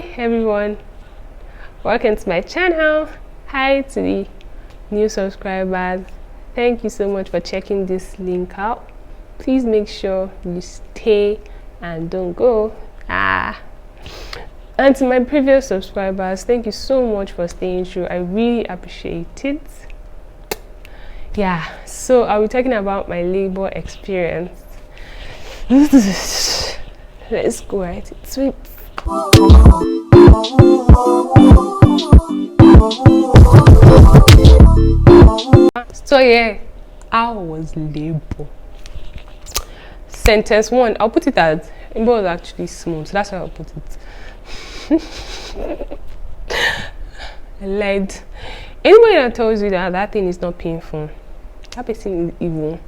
Hi everyone, welcome to my channel. Hi to the new subscribers. Thank you so much for checking this link out. Please make sure you stay and don't go. And to my previous subscribers, thank you so much for staying through. I really appreciate it. Yeah, so I'll be talking about my labor experience. Let's go right into it. So yeah, how was labor? Sentence one, I'll put it as labor was actually smooth, so that's how I'll put it. I lied. Anybody that tells you that that thing is not painful, that person is evil.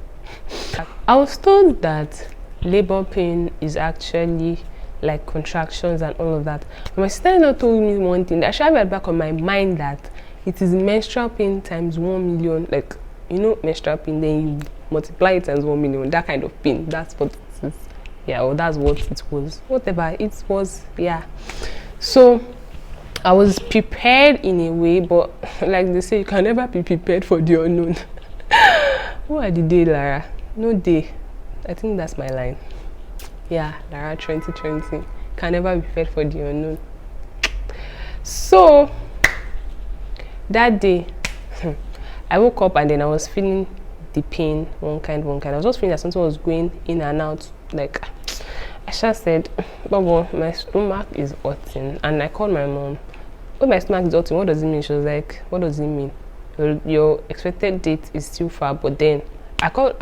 I was told that labor pain is actually like contractions and all of that. But my sister not told me one thing that should have at the back of my mind, that it is menstrual pain times 1 million. Like, you know, menstrual pain, then you multiply it times 1 million. That kind of pain. That's what it is. Yeah, or that's what it was. Whatever it was, yeah. So I was prepared in a way, but like they say, you can never be prepared for the unknown. Who are the day, Lara? No day. I think that's my line. Yeah, Lara 2020. Can never be prepared for the unknown. So that day, I woke up and then I was feeling the pain, one kind. I was just feeling that something was going in and out. Like, I just said, Baba, my stomach is hurting. And I called my mom. Oh, my stomach is hurting. What does it mean? She was like, what does it mean? Your expected date is still far. But then I called.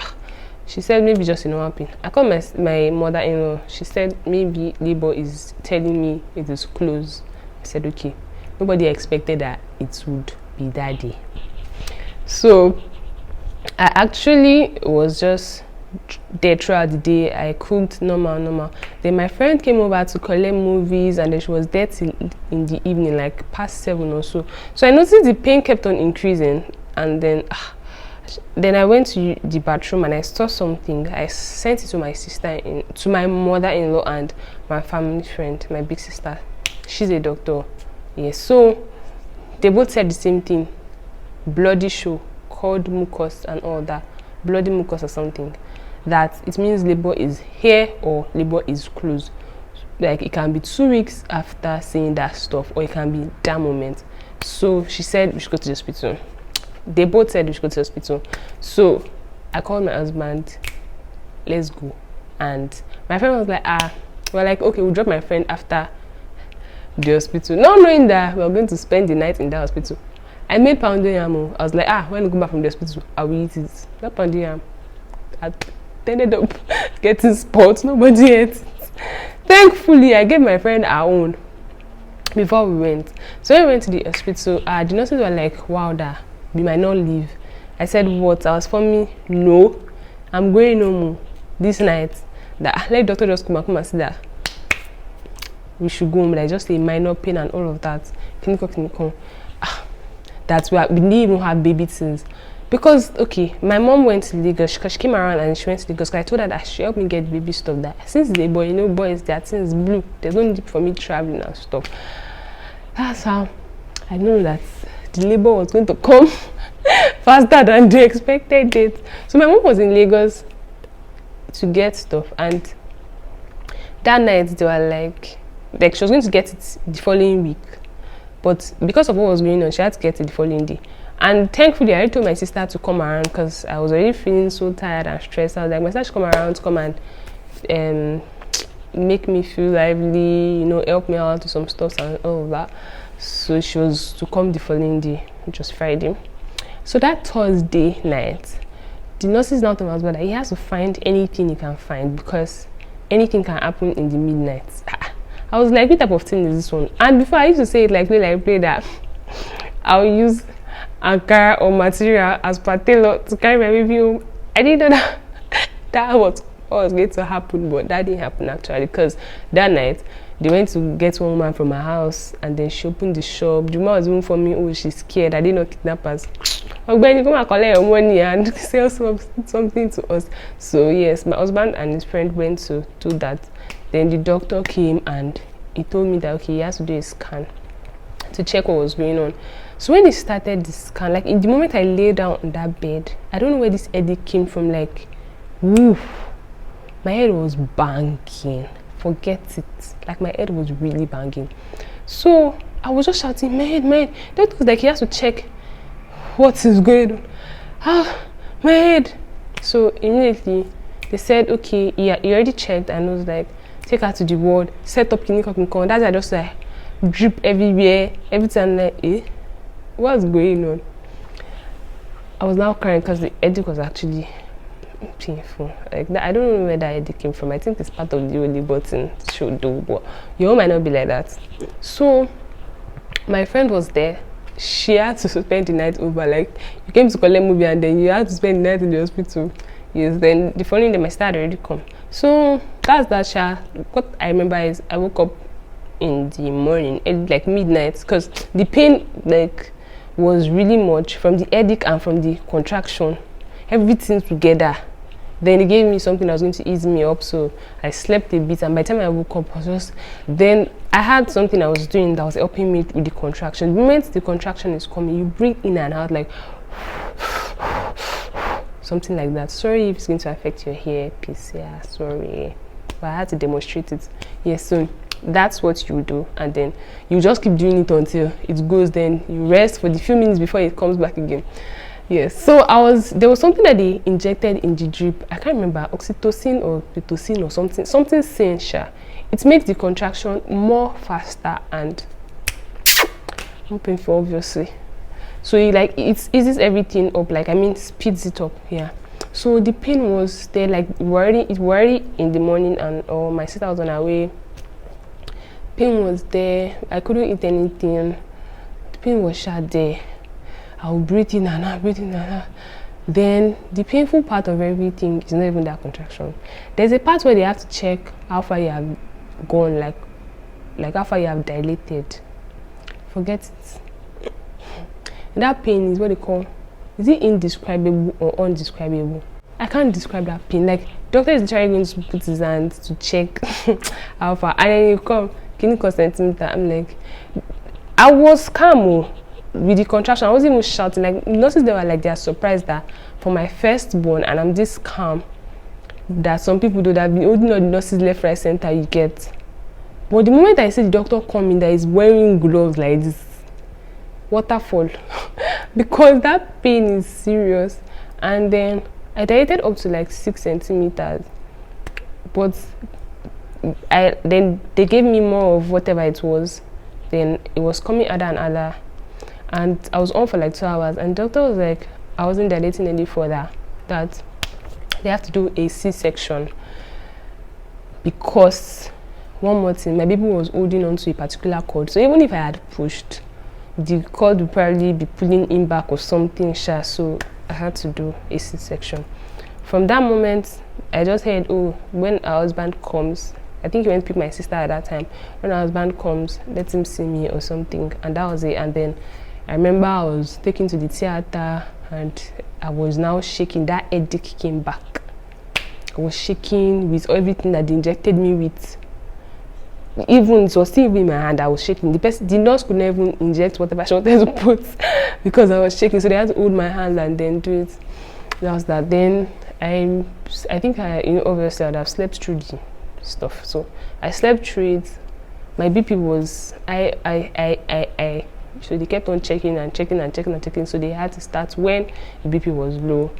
She said maybe just normal pain. I called my mother-in-law. She said maybe labor is telling me it is close. I said okay. Nobody expected that it would be that day. So I actually was just there throughout the day. I cooked normal. Then my friend came over to collect movies, and then she was there till in the evening, like past 7 or so. So I noticed the pain kept on increasing, and then I went to the bathroom and I saw something. I sent it to my sister, to my mother-in-law and my family friend, my big sister. She's a doctor. Yes, so they both said the same thing. Bloody show, called mucus and all that. Bloody mucus or something. That it means labor is here or labor is close. Like, it can be 2 weeks after saying that stuff, or it can be that moment. So she said we should go to the hospital. They both said we should go to the hospital. So I called my husband, let's go. And my friend was like, we're like, okay, we'll drop my friend after the hospital, not knowing that we're going to spend the night in that hospital. I made pounded yam. I was like, when we go back from the hospital, I will eat it. That pounded yam, I ended up getting spots. Nobody ate it. Thankfully, I gave my friend our own before we went. So when we went to the hospital, the nurses were like, wow, that we might not leave. I said, what? I was for me, no, I'm going home this night. That let doctor just come and see that we should go home. Like, just a minor pain and all of that. Clinical. That's why we didn't even have baby things. Because, okay, my mom went to Lagos, because she came around and she went to Lagos, because I told her that she helped me get baby stuff. That since the boy, you know, boys, their things blue. There's no need for me traveling and stuff. That's how I know that the labor was going to come faster than the expected date. So my mom was in Lagos to get stuff, and that night they were like she was going to get it the following week, but because of what was going on, she had to get it the following day. And thankfully, I already told my sister to come around, because I was already feeling so tired and stressed. I was like, my sister should come around to come and make me feel lively, you know, help me out with some stuff and all of that. So she was to come the following day, which was Friday. So that Thursday night, the nurses now told my husband that he has to find anything he can find, because anything can happen in the midnight. I was like, what type of thing is this one? And before, I used to say it like play that I'll use Ankara or material as per tailor to carry my baby home. I didn't know that that was what was going to happen, but that didn't happen actually, because that night they went to get one woman from my house, and then she opened the shop. The woman was even for me, oh, she's scared. I didn't know kidnappers. When you come and collect your money and sell something to us. So yes, my husband and his friend went to do that. Then the doctor came and he told me that okay, he has to do a scan to check what was going on. So when he started the scan, like in the moment I lay down on that bed, I don't know where this headache came from, like woof, my head was banging. Forget it, like my head was really banging. So I was just shouting, my head. That was like he has to check what is going on. My head. So immediately they said okay, yeah, he already checked, and was like, take her to the ward, set up clinic. That's I just like drip everywhere, everything. Like, what's going on? I was now crying because the headache was actually painful. Like that, I don't know where that headache came from. I think it's part of the only button should do, but your own might not be like that. So my friend was there. She had to spend the night over. Like, you came to collect movie and then you had to spend the night in the hospital. Yes, then the following day my sister had already come. So that's that. What I remember is I woke up in the morning at like midnight because the pain like was really much from the headache and from the contraction, everything together. Then they gave me something that was going to ease me up, so I slept a bit, and by the time I woke up, then I had something I was doing that was helping me with the contraction. The moment the contraction is coming, you breathe in and out like something like that. Sorry if it's going to affect your earpiece, yeah, sorry, but I had to demonstrate it. Yes, so that's what you do, and then you just keep doing it until it goes. Then you rest for the few minutes before it comes back again. Yes, so there was something that they injected in the drip. I can't remember, oxytocin or pitocin or something same. It makes the contraction more faster and more painful, obviously. So it eases everything up, like speeds it up. Yeah. So the pain was there, like it was already in the morning, and my sister was on her way. Pain was there. I couldn't eat anything. The pain was there. I will breathe in and out, Then the painful part of everything is not even that contraction. There's a part where they have to check how far you have gone, like how far you have dilated. Forget it. That pain is what they call, is it indescribable or undescribable? I can't describe that pain. Like, doctor is literally going to put his hand to check how far, and then you come, clinical centimeter. I'm like, I was calm with the contraction. I wasn't even shouting. Like, nurses, they were like, they are surprised that for my firstborn and I'm this calm, that some people do that have been holding all the nurses left, right, center, you get. But the moment I see the doctor come in that is wearing gloves like this, waterfall, because that pain is serious. And then I dilated up to like 6 centimeters, but then they gave me more of whatever it was. Then it was coming other and other. And I was on for like 2 hours, and the doctor was like, I wasn't dilating any further, that they have to do a C-section, because one more thing, my baby was holding on to a particular cord. So even if I had pushed, the cord would probably be pulling him back or something. So I had to do a C-section. From that moment, I just heard, oh, when our husband comes, I think he went to pick my sister at that time. When our husband comes, let him see me or something, and that was it. And then I remember I was taken to the theater, and I was now shaking. That headache came back. I was shaking with everything that they injected me with. Even it was still in my hand, I was shaking. The nurse could never even inject whatever she wanted to put because I was shaking. So they had to hold my hand and then do it. That was that. Then I think obviously I'd have slept through the stuff. So I slept through it. My BP was so they kept on checking. So they had to start when the BP was low.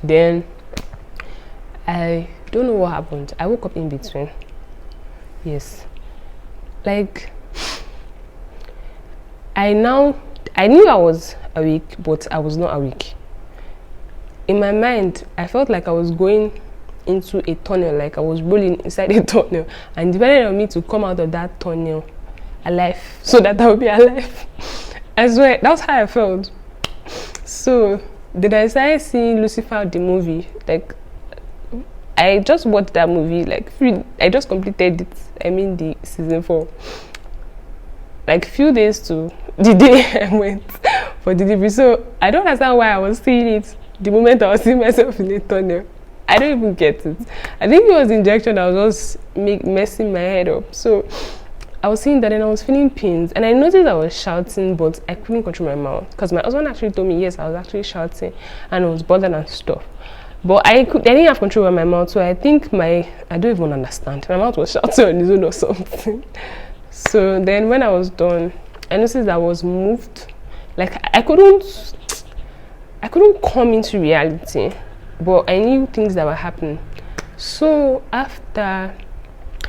Then I don't know what happened. I woke up in between. Yes, like I knew I was awake, but I was not awake. In my mind, I felt like I was going into a tunnel, like I was rolling inside a tunnel, and depending on me to come out of that tunnel alive, so that I would be alive. I swear, that's how I felt. So then I started seeing Lucifer the movie. Like, I just watched that movie, like I just completed it. I mean the season 4. Like few days to the day I went for delivery. So I don't understand why I was seeing it the moment I was seeing myself in a tunnel. I don't even get it. I think it was the injection that was just messing my head up. So I was seeing that and I was feeling pains, and I noticed I was shouting, but I couldn't control my mouth because my husband actually told me yes, I was actually shouting and it was bothered and stuff. But I didn't have control over my mouth, so I think I don't even understand. My mouth was shouting on its own or something. So then when I was done, I noticed I was moved. Like I couldn't come into reality, but I knew things that were happening. So after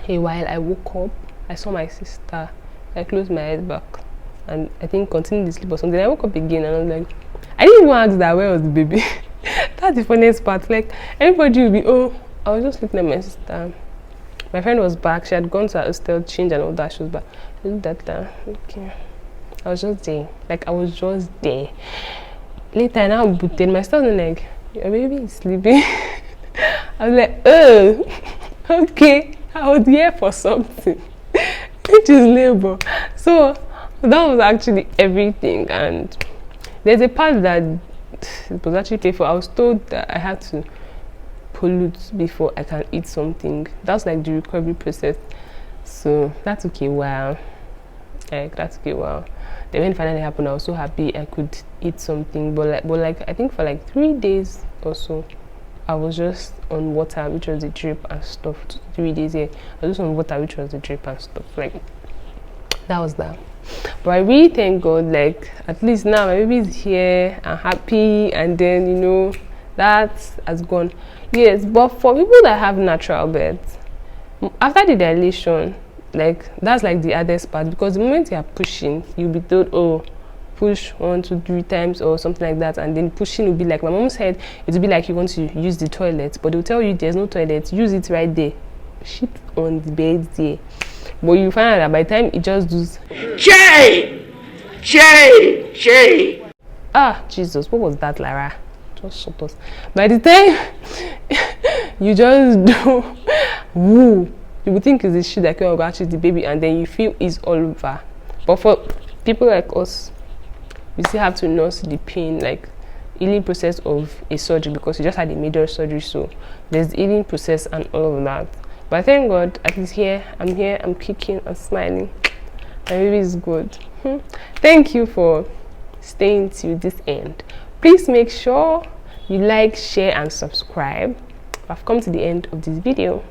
a while, I woke up. I saw my sister. I closed my eyes back and I think continued to sleep or something. I woke up again and I was like, I didn't even ask that where was the baby. That's the funniest part. Like everybody will be, oh, I was just looking at my sister. My friend was back. She had gone to her hostel, changed and all that. She was back. Okay. I was just there. Like I was just there. Later I now booted. My sister was like, your baby is sleeping. I was like, oh, okay. I was here for something. Which is labor. So that was actually everything, and there's a part that it was actually painful. I was told that I had to pollute before I can eat something. That's like the recovery process. So that took a while. Then when it finally happened, I was so happy I could eat something. But like I think for like 3 days or so, I was just on water, which was the drip and stuff. 3 days here, I was just on water, which was the drip and stuff. Like that was that. But I really thank God. Like at least now my baby is here. I'm happy, and then you know that has gone. Yes, but for people that have natural birth, after the dilation, like that's like the hardest part, because the moment you are pushing, you'll be told, oh, push 1, 2, 3 times or something like that, and then pushing will be like, my mom said it will be like you want to use the toilet, but they'll tell you there's no toilet, use it right there, shit on the bed there. But you find out that by the time it just does Shay. Ah, Jesus, what was that, Lara? Just shut us. By the time you just do woo, you would think it's the shit that can actually the baby, and then you feel it's all over. But for people like us, we still have to nurse the pain, like healing process of a surgery, because you just had a major surgery, so there's the healing process and all of that. But thank God, at least I'm kicking and smiling. My baby is good. Thank you for staying till this end. Please make sure you like, share and subscribe. I've come to the end of this video.